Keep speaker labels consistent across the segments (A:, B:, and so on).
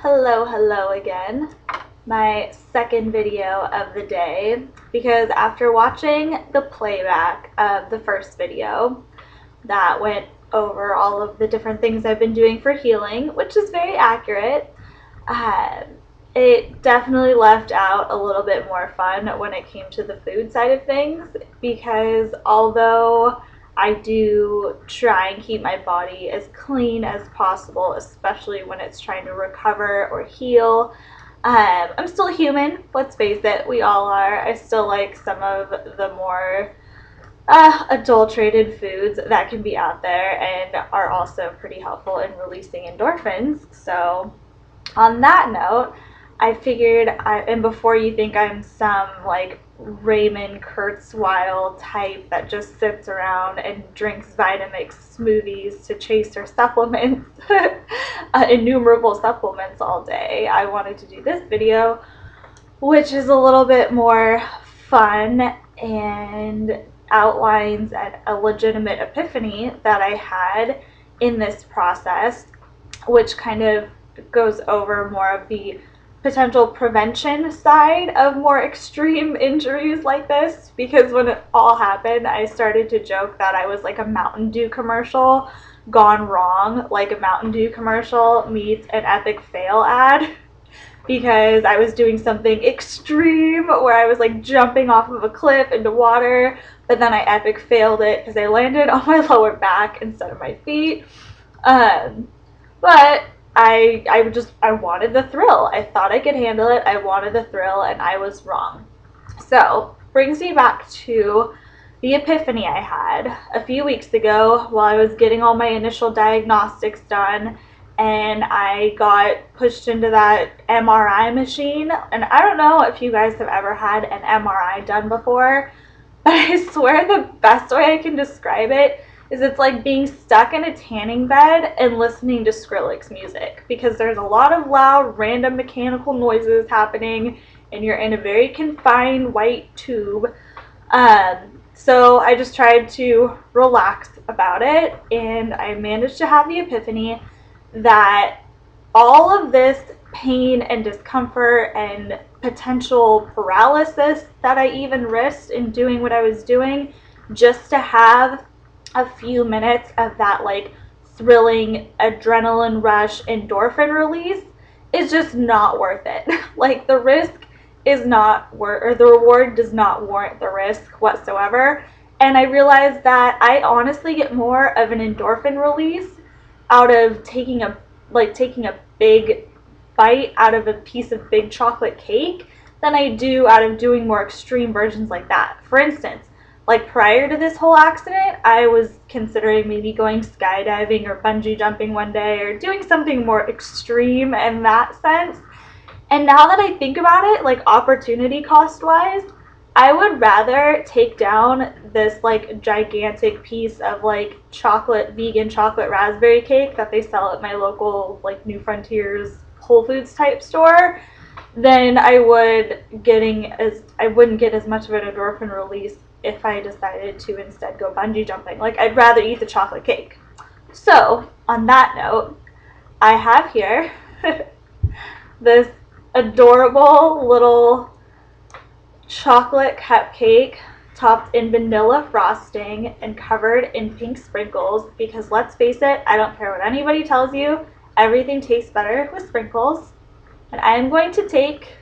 A: Hello again. My second video of the day, because after watching the playback of the first video that went over all of the different things I've been doing for healing, which is very accurate, it definitely left out a little bit more fun when it came to the food side of things, because although I do try and keep my body as clean as possible, especially when it's trying to recover or heal. I'm still human, let's face it, we all are. I still like some of the more adulterated foods that can be out there and are also pretty helpful in releasing endorphins. So on that note, I figured, and before you think I'm some like Raymond Kurzweil type that just sits around and drinks Vitamix smoothies to chase her supplements, innumerable supplements all day, I wanted to do this video, which is a little bit more fun and outlines a legitimate epiphany that I had in this process, which kind of goes over more of the potential prevention side of more extreme injuries like this, because when it all happened, I started to joke that I was like a Mountain Dew commercial gone wrong, like a Mountain Dew commercial meets an epic fail ad, because I was doing something extreme where I was like jumping off of a cliff into water, but then I epic failed it because I landed on my lower back instead of my feet. But I wanted the thrill. I thought I could handle it. I wanted the thrill, and I was wrong. So brings me back to the epiphany I had a few weeks ago while I was getting all my initial diagnostics done, and I got pushed into that MRI machine. And I don't know if you guys have ever had an MRI done before, but I swear the best way I can describe it is it's like being stuck in a tanning bed and listening to Skrillex music, because there's a lot of loud, random mechanical noises happening, and you're in a very confined white tube. So I just tried to relax about it, and I managed to have the epiphany that all of this pain and discomfort and potential paralysis that I even risked in doing what I was doing just to have a few minutes of that like thrilling adrenaline rush endorphin release is just not worth it. Like the risk is not worth, or the reward does not warrant the risk whatsoever. And I realized that I honestly get more of an endorphin release out of taking a big bite out of a piece of big chocolate cake than I do out of doing more extreme versions like that. For instance, like prior to this whole accident, I was considering maybe going skydiving or bungee jumping one day, or doing something more extreme in that sense. And now that I think about it, like opportunity cost wise, I would rather take down this like gigantic piece of like vegan chocolate raspberry cake that they sell at my local like New Frontiers Whole Foods type store than I wouldn't get as much of an endorphin release if I decided to instead go bungee jumping. Like, I'd rather eat the chocolate cake. So on that note, I have here this adorable little chocolate cupcake topped in vanilla frosting and covered in pink sprinkles, because let's face it, I don't care what anybody tells you, everything tastes better with sprinkles. And I am going to take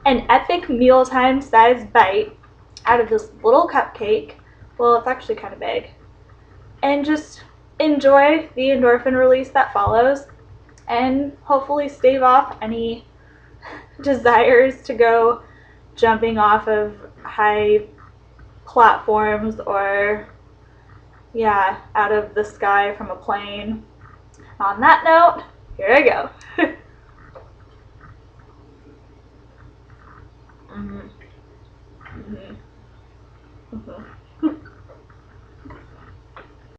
A: an epic mealtime sized bite out of this little cupcake, well, it's actually kind of big, and just enjoy the endorphin release that follows, and hopefully stave off any desires to go jumping off of high platforms or, yeah, out of the sky from a plane. On that note, here I go.